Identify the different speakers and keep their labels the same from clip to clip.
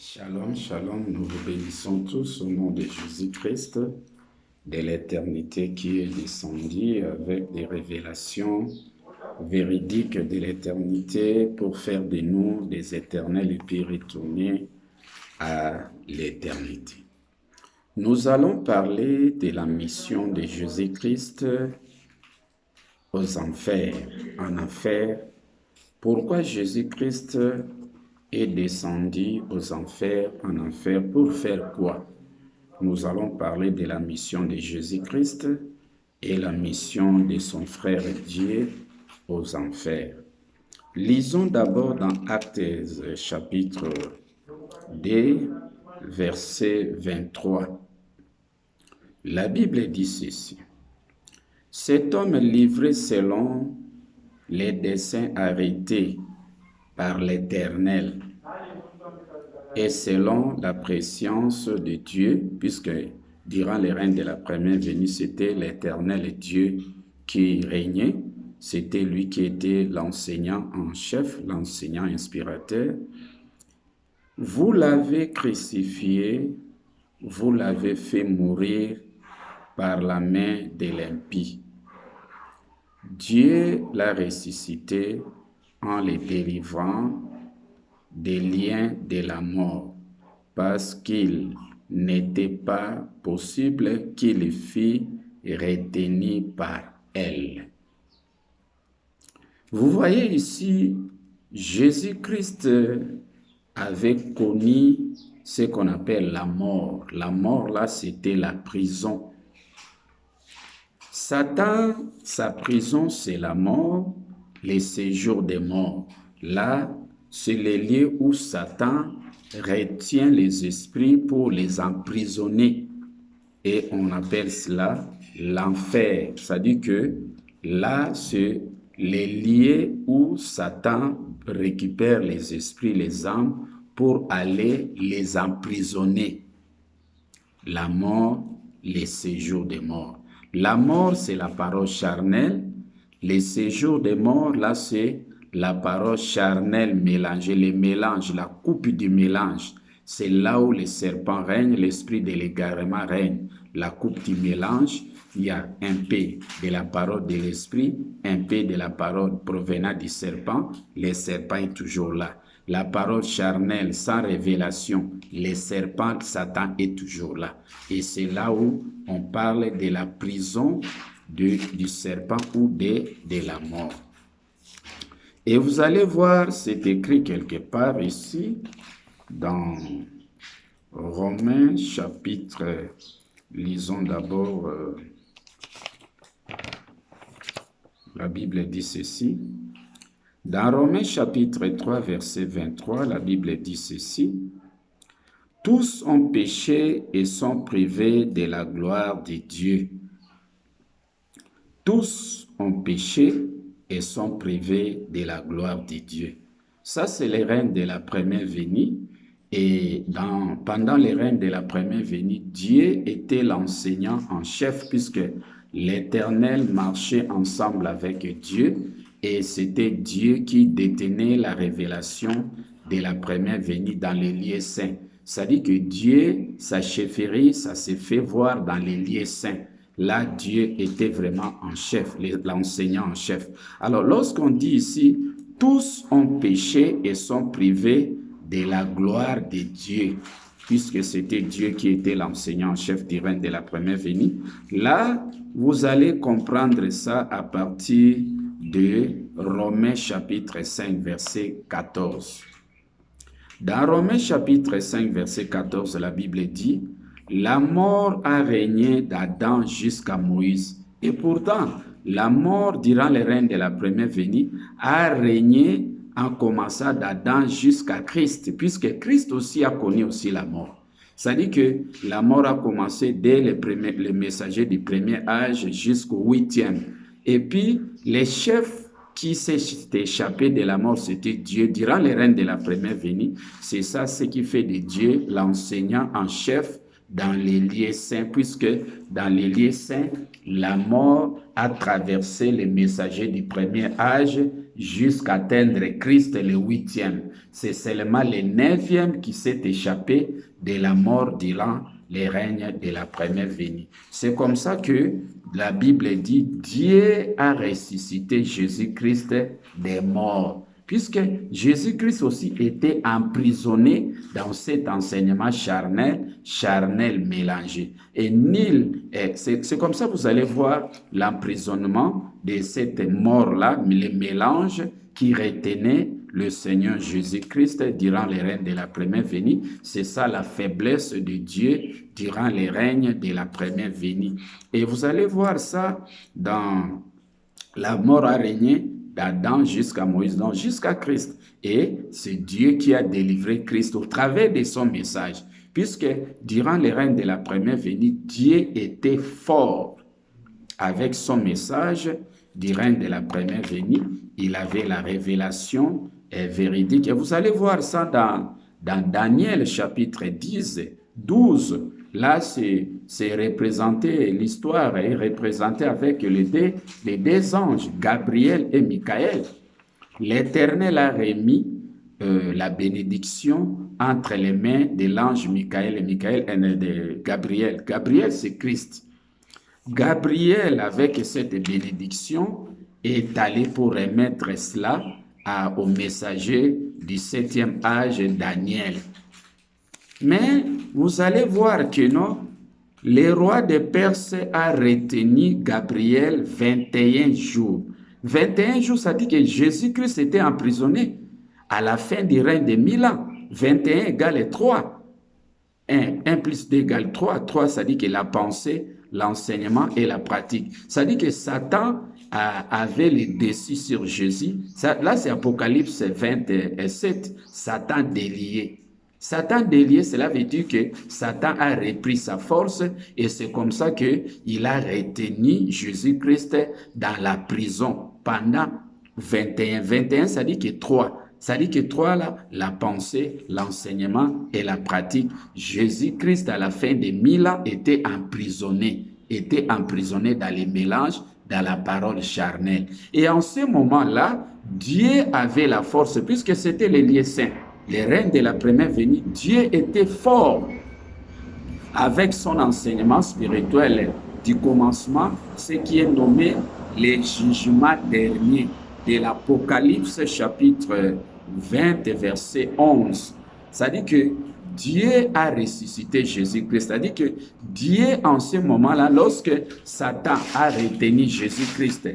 Speaker 1: Shalom, shalom, nous vous bénissons tous au nom de Jésus-Christ, de l'éternité qui est descendu avec des révélations véridiques de l'éternité pour faire de nous des éternels et puis retourner à l'éternité. Nous allons parler de la mission de Jésus-Christ aux enfers, en enfer. Pourquoi Jésus-Christ est descendu aux enfers, en enfer, pour faire quoi? Nous allons parler de la mission de Jésus-Christ et la mission de son frère Dieu aux enfers. Lisons d'abord dans Actes chapitre 2, verset 23. La Bible dit ceci. Cet homme livré selon les desseins arrêtés par l'Éternel et selon la préscience de Dieu, puisque durant les règnes de la première venue, c'était l'Éternel Dieu qui régnait, c'était lui qui était l'enseignant en chef, l'enseignant inspirateur. Vous l'avez crucifié, vous l'avez fait mourir par la main de l'impie. Dieu l'a ressuscité en le délivrant des liens de la mort, parce qu'il n'était pas possible qu'il fût retenu par elle. Vous voyez ici, Jésus-Christ avait connu ce qu'on appelle la mort. La mort, là, c'était la prison. Satan, sa prison, c'est la mort, les séjours des morts. Là, c'est le lieu où Satan retient les esprits pour les emprisonner. Et on appelle cela l'enfer. C'est-à-dire que là, c'est les lieux où Satan récupère les esprits, les âmes, pour aller les emprisonner. La mort, les séjours des morts. La mort, c'est la parole charnelle. Les séjours des morts, là, c'est la parole charnelle mélangée, le mélange, la coupe du mélange. C'est là où le serpent règne, l'esprit de l'égarement règne. La coupe du mélange, il y a un peu de la parole de l'esprit, un peu de la parole provenant du serpent. Le serpent est toujours là. La parole charnelle, sans révélation, le serpent, Satan est toujours là. Et c'est là où on parle de la prison du serpent ou de la mort. Et vous allez voir, c'est écrit quelque part ici, dans Romains chapitre, lisons d'abord, la Bible dit ceci. Dans Romains chapitre 3, verset 23, la Bible dit ceci. Tous ont péché et sont privés de la gloire de Dieu. Tous ont péché et sont privés de la gloire de Dieu. Ça, c'est les règnes de la première venue. Et pendant les règnes de la première venue, Dieu était l'enseignant en chef puisque l'Éternel marchait ensemble avec Dieu et c'était Dieu qui détenait la révélation de la première venue dans les lieux saints. C'est-à-dire que Dieu, sa chefferie, ça s'est fait voir dans les lieux saints. Là, Dieu était vraiment en chef, l'enseignant en chef. Alors, lorsqu'on dit ici, tous ont péché et sont privés de la gloire de Dieu, puisque c'était Dieu qui était l'enseignant en chef du règne de la première venue, là, vous allez comprendre ça à partir de Romains chapitre 5, verset 14. Dans Romains chapitre 5, verset 14, la Bible dit « La mort a régné d'Adam jusqu'à Moïse. Et pourtant, la mort durant le règne de la première venue a régné en commençant d'Adam jusqu'à Christ, puisque Christ aussi a connu aussi la mort. C'est-à-dire que la mort a commencé dès les messagers du premier âge jusqu'au 8e. Et puis, les chefs qui s'est échappé de la mort, c'était Dieu. Durant les règnes de la première venue, c'est ça ce qui fait de Dieu l'enseignant en chef dans les lieux saints, puisque dans les lieux saints, la mort a traversé les messagers du premier âge jusqu'à atteindre Christ le 8e. C'est seulement le 9e qui s'est échappé de la mort durant les règnes de la première venue. C'est comme ça que la Bible dit Dieu a ressuscité Jésus-Christ des morts. Puisque Jésus-Christ aussi était emprisonné dans cet enseignement charnel mélangé. Et c'est comme ça que vous allez voir l'emprisonnement de cette mort-là, le mélange qui retenait le Seigneur Jésus-Christ durant les règnes de la première venue. C'est ça la faiblesse de Dieu durant les règnes de la première venue. Et vous allez voir ça dans la mort a régné d'Adam jusqu'à Moïse, donc jusqu'à Christ. Et c'est Dieu qui a délivré Christ au travers de son message. Puisque durant les règnes de la première venue, Dieu était fort avec son message du règne de la première venue. Il avait la révélation véridique. Et vous allez voir ça dans Daniel chapitre 10, 12. Là, c'est représenté, l'histoire est représentée avec les deux anges, Gabriel et Michaël. L'Éternel a remis la bénédiction entre les mains de l'ange Michaël et Michaël et de Gabriel. Gabriel, c'est Christ. Gabriel, avec cette bénédiction, est allé pour remettre cela au messager du 7e âge, Daniel. Mais vous allez voir que non, le roi de Perse a retenu Gabriel 21 jours. 21 jours, ça dit que Jésus-Christ était emprisonné à la fin du règne de 1000 ans. 21 égale 3. 1 plus 2 égale 3. 3, ça dit que la pensée, l'enseignement et la pratique. Ça dit que Satan avait le dessus sur Jésus. Là, c'est Apocalypse 27. Satan délié. Satan délié, cela veut dire que Satan a repris sa force et c'est comme ça qu'il a retenu Jésus-Christ dans la prison pendant 21. 21, ça dit que 3. Ça dit que 3, là, la pensée, l'enseignement et la pratique. Jésus-Christ, à la fin des 1000 ans, était emprisonné dans les mélanges, dans la parole charnelle. Et en ce moment-là, Dieu avait la force, puisque c'était les lieux saints. Les reines de la première venue, Dieu était fort avec son enseignement spirituel du commencement, ce qui est nommé les jugements derniers de l'Apocalypse chapitre 20 verset 11. Ça dit que Dieu a ressuscité Jésus-Christ. C'est-à-dire que Dieu en ce moment-là, lorsque Satan a retenu Jésus-Christ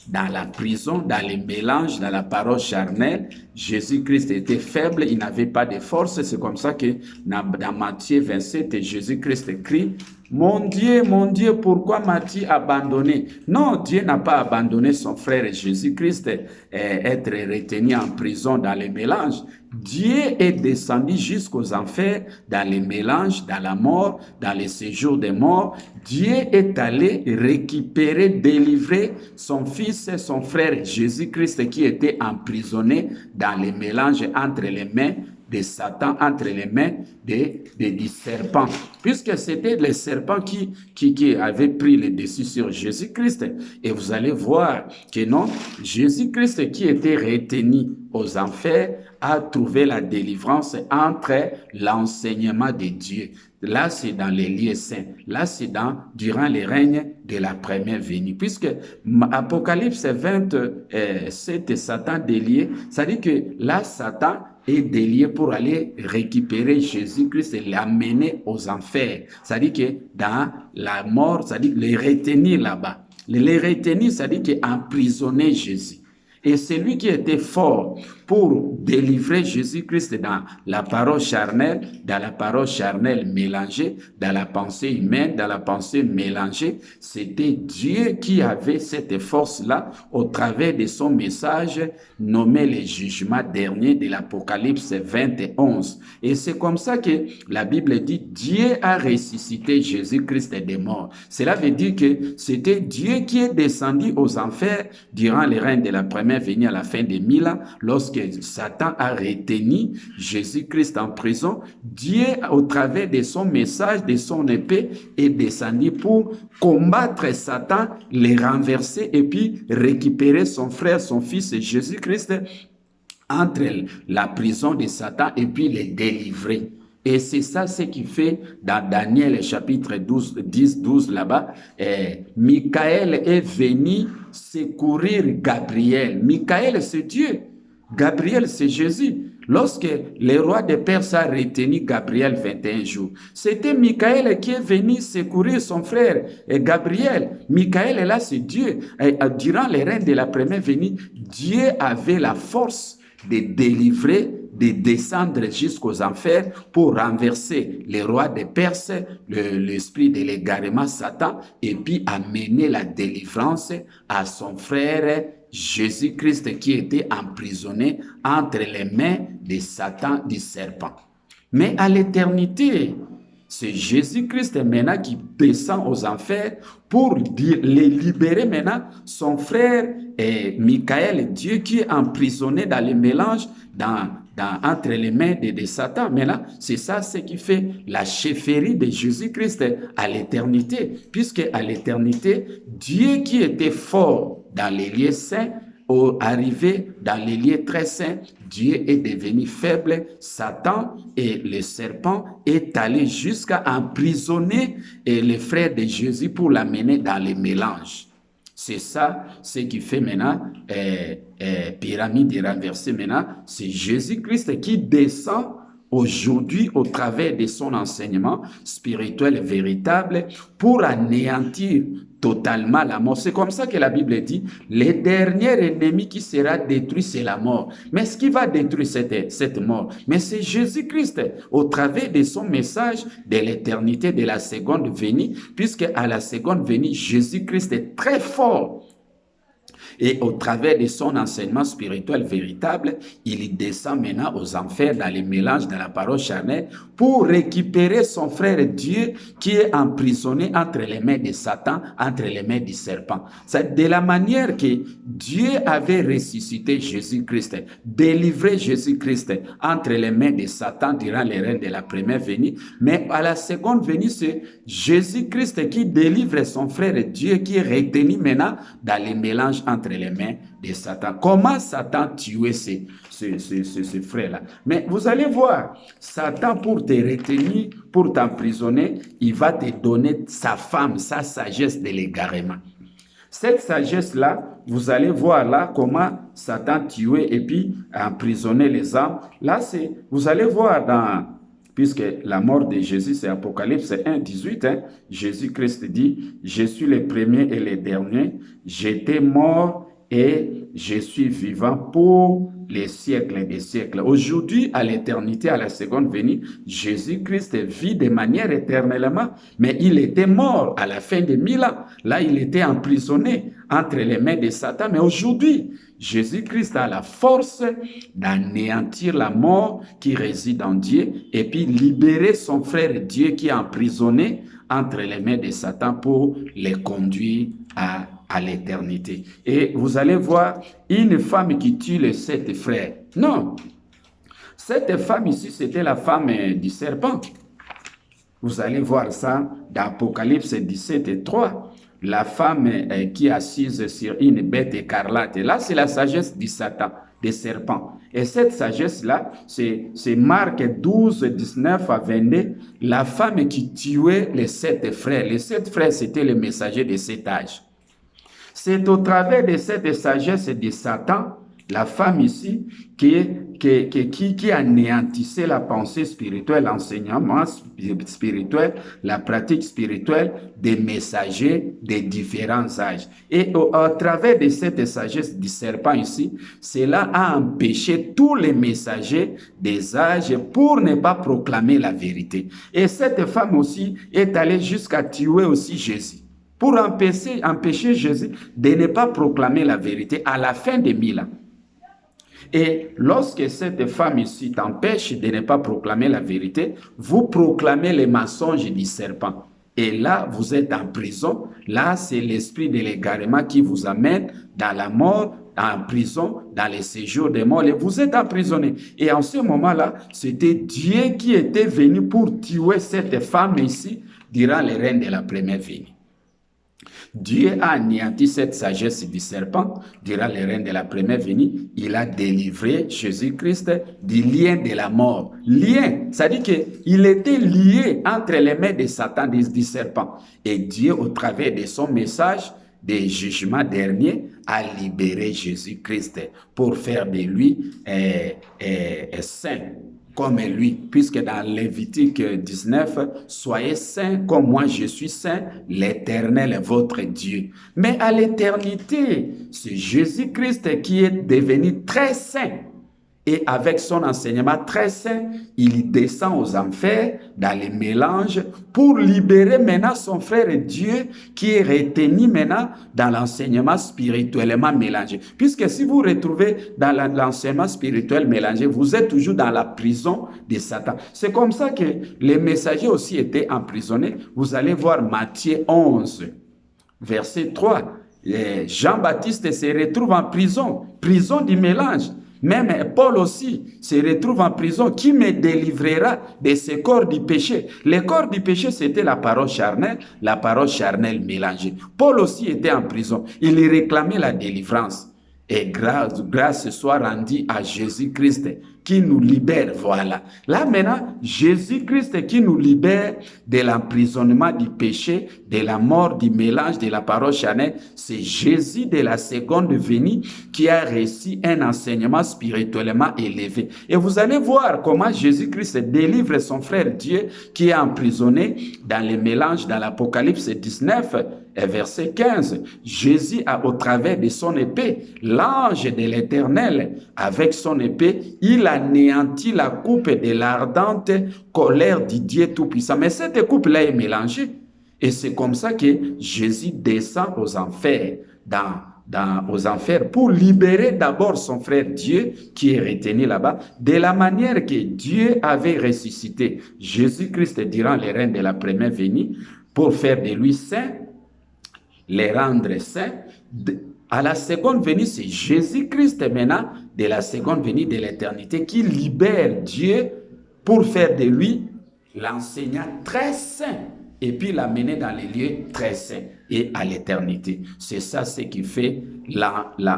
Speaker 1: dans la prison, dans les mélanges, dans la parole charnelle, Jésus-Christ était faible, il n'avait pas de force. C'est comme ça que dans Matthieu 27, Jésus-Christ crie, mon Dieu, pourquoi m'as-tu abandonné? Non, Dieu n'a pas abandonné son frère Jésus-Christ être retenu en prison dans les mélanges. Dieu est descendu jusqu'aux enfers, dans les mélanges, dans la mort, dans les séjours des morts. Dieu est allé récupérer, délivrer son fils et son frère Jésus-Christ qui était emprisonné dans les mélanges entre les mains de Satan, entre les mains du serpent. Puisque c'était le serpent qui avait pris le dessus sur Jésus-Christ. Et vous allez voir que non, Jésus-Christ qui était retenu aux enfers a trouvé la délivrance entre l'enseignement de Dieu. Là, c'est dans les lieux saints. Là, c'est durant les règnes de la première venue. Puisque Apocalypse 27, Satan délié, ça dit que là, Satan est délié pour aller récupérer Jésus-Christ et l'amener aux enfers. Ça dit que dans la mort, ça dit les retenir là-bas. Les retenir, ça dit qu'emprisonner Jésus. Et c'est lui qui était fort pour délivrer Jésus-Christ dans la parole charnelle mélangée, dans la pensée humaine, dans la pensée mélangée. C'était Dieu qui avait cette force-là au travers de son message nommé les jugements derniers de l'Apocalypse 21. Et c'est comme ça que la Bible dit Dieu a ressuscité Jésus-Christ des morts. Cela veut dire que c'était Dieu qui est descendu aux enfers durant les règnes de la première venue à la fin des 1000 ans, lorsque lorsque Satan a retenu Jésus-Christ en prison, Dieu, au travers de son message, de son épée, est descendu pour combattre Satan, les renverser et puis récupérer son frère, son fils Jésus-Christ entre la prison de Satan et puis les délivrer. Et c'est ça ce qui fait dans Daniel chapitre 10-12 là-bas, Michael est venu secourir Gabriel. Michael c'est Dieu, Gabriel c'est Jésus. Lorsque le roi de Perse a retenu Gabriel 21 jours, c'était Michael qui est venu secourir son frère et Gabriel. Michael est là, c'est Dieu. Et durant les règnes de la première venue, Dieu avait la force de délivrer, de descendre jusqu'aux enfers pour renverser les rois de Perse, l'esprit de l'égarement Satan, et puis amener la délivrance à son frère Jésus-Christ qui était emprisonné entre les mains de Satan, du serpent. Mais à l'éternité, c'est Jésus-Christ maintenant qui descend aux enfers pour les libérer maintenant, son frère Michael, Dieu qui est emprisonné dans le mélange, entre les mains de Satan. Maintenant, c'est ça ce qui fait la chefferie de Jésus-Christ à l'éternité, puisque à l'éternité, Dieu qui était fort dans les lieux saints, arrivé dans les lieux très saints, Dieu est devenu faible, Satan et le serpent est allé jusqu'à emprisonner les frères de Jésus pour l'amener dans les mélanges. C'est ça ce qui fait maintenant pyramide renversée maintenant, c'est Jésus-Christ qui descend aujourd'hui au travers de son enseignement spirituel véritable pour anéantir totalement la mort. C'est comme ça que la Bible dit, le dernier ennemi qui sera détruit, c'est la mort. Mais ce qui va détruire cette mort, mais c'est Jésus-Christ au travers de son message de l'éternité de la seconde venue, puisque à la seconde venue, Jésus-Christ est très fort. Et au travers de son enseignement spirituel véritable, il descend maintenant aux enfers dans les mélanges de la parole charnelle pour récupérer son frère Dieu qui est emprisonné entre les mains de Satan, entre les mains du serpent. C'est de la manière que Dieu avait ressuscité Jésus-Christ, délivré Jésus-Christ entre les mains de Satan durant les règnes de la première venue. Mais à la seconde venue, c'est Jésus-Christ qui délivre son frère Dieu qui est retenu maintenant dans les mélanges entre les mains de Satan. Comment Satan tuait ce frère-là? Mais vous allez voir, Satan pour te retenir, pour t'emprisonner, il va te donner sa femme, sa sagesse de l'égarement. Cette sagesse-là, vous allez voir là comment Satan tuait et puis emprisonnait les âmes. Là, vous allez voir puisque la mort de Jésus, c'est Apocalypse 1, 18, Jésus-Christ dit, « Je suis le premier et le dernier, j'étais mort et je suis vivant pour les siècles des siècles. » Aujourd'hui, à l'éternité, à la seconde venue, Jésus-Christ vit de manière éternellement, mais il était mort à la fin de 1000 ans. Là, il était emprisonné entre les mains de Satan, mais aujourd'hui, Jésus-Christ a la force d'anéantir la mort qui réside en Dieu et puis libérer son frère Dieu qui est emprisonné entre les mains de Satan pour les conduire à l'éternité. Et vous allez voir une femme qui tue les 7 frères. Non, cette femme ici, c'était la femme du serpent. Vous allez voir ça dans Apocalypse 17 et 3. La femme qui est assise sur une bête écarlate. Et là, c'est la sagesse du Satan, des serpents. Et cette sagesse-là, c'est Marc 12, 19 à 22. La femme qui tuait les 7 frères. Les 7 frères, c'était les messagers de cet âge. C'est au travers de cette sagesse de Satan, la femme ici, qui anéantissait la pensée spirituelle, l'enseignement spirituel, la pratique spirituelle des messagers des différents âges. Et au travers de cette sagesse du serpent ici, cela a empêché tous les messagers des âges pour ne pas proclamer la vérité. Et cette femme aussi est allée jusqu'à tuer aussi Jésus, pour empêcher Jésus de ne pas proclamer la vérité à la fin des 1000 ans. Et lorsque cette femme ici t'empêche de ne pas proclamer la vérité, vous proclamez les mensonges du serpent. Et là, vous êtes en prison. Là, c'est l'esprit de l'égarement qui vous amène dans la mort en prison dans les séjours des morts et vous êtes emprisonnés. Et en ce moment-là, c'était Dieu qui était venu pour tuer cette femme ici durant les règnes de la première venue. Dieu a anéanti cette sagesse du serpent durant les règnes de la première venue. Il a délivré Jésus-Christ du lien de la mort. Lien, ça dit qu'il était lié entre les mains de Satan, du serpent. Et Dieu, au travers de son message, des jugements derniers, a libéré Jésus-Christ pour faire de lui saint comme lui, puisque dans Lévitique 19, soyez saints comme moi je suis saint, l'Éternel est votre Dieu. Mais à l'éternité, c'est Jésus-Christ qui est devenu très saint. Et avec son enseignement très saint, il descend aux enfers, dans les mélanges, pour libérer maintenant son frère Dieu qui est retenu maintenant dans l'enseignement spirituellement mélangé. Puisque si vous retrouvez dans l'enseignement spirituel mélangé, vous êtes toujours dans la prison de Satan. C'est comme ça que les messagers aussi étaient emprisonnés. Vous allez voir Matthieu 11, verset 3. Jean-Baptiste se retrouve en prison, prison du mélange. Même Paul aussi se retrouve en prison. Qui me délivrera de ce corps du péché? Le corps du péché, c'était la parole charnelle mélangée. Paul aussi était en prison. Il réclamait la délivrance. Et grâce soit rendue à Jésus-Christ qui nous libère, voilà. Là maintenant, Jésus-Christ qui nous libère de l'emprisonnement du péché, de la mort, du mélange, de la parole charnelle, c'est Jésus de la seconde venue qui a reçu un enseignement spirituellement élevé. Et vous allez voir comment Jésus-Christ délivre son frère Dieu qui est emprisonné dans les mélanges, dans l'Apocalypse 19, verset 15. Jésus a, au travers de son épée, l'ange de l'Éternel, avec son épée, il anéantit la coupe de l'ardente colère du Dieu Tout-Puissant. Mais cette coupe-là est mélangée. Et c'est comme ça que Jésus descend aux enfers, aux enfers pour libérer d'abord son frère Dieu qui est retenu là-bas, de la manière que Dieu avait ressuscité Jésus-Christ durant les règnes de la première venue, pour faire de lui saint, les rendre saints. À la seconde venue, c'est Jésus-Christ maintenant, de la seconde venue de l'éternité, qui libère Dieu pour faire de lui l'enseignant très saint et puis l'amener dans les lieux très saints et à l'éternité. C'est ça ce qui fait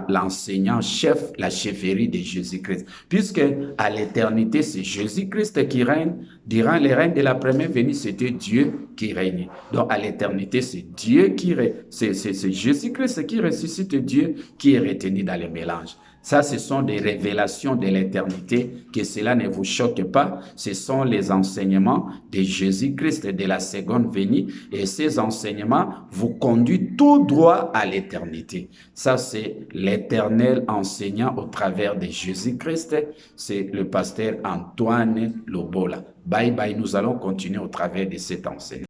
Speaker 1: l'enseignant chef, la chefferie de Jésus-Christ. Puisque à l'éternité, c'est Jésus-Christ qui règne. Durant les règnes de la première venue, c'était Dieu qui règne. Donc à l'éternité, c'est Dieu qui règne. C'est Jésus-Christ qui ressuscite Dieu qui est retenu dans les mélanges. Ça, ce sont des révélations de l'éternité, que cela ne vous choque pas. Ce sont les enseignements de Jésus-Christ de la seconde venue. Et ces enseignements vous conduisent tout droit à l'éternité. Ça, c'est l'éternel enseignant au travers de Jésus-Christ. C'est le pasteur Antoine Lobola. Bye bye, nous allons continuer au travers de cet enseignement.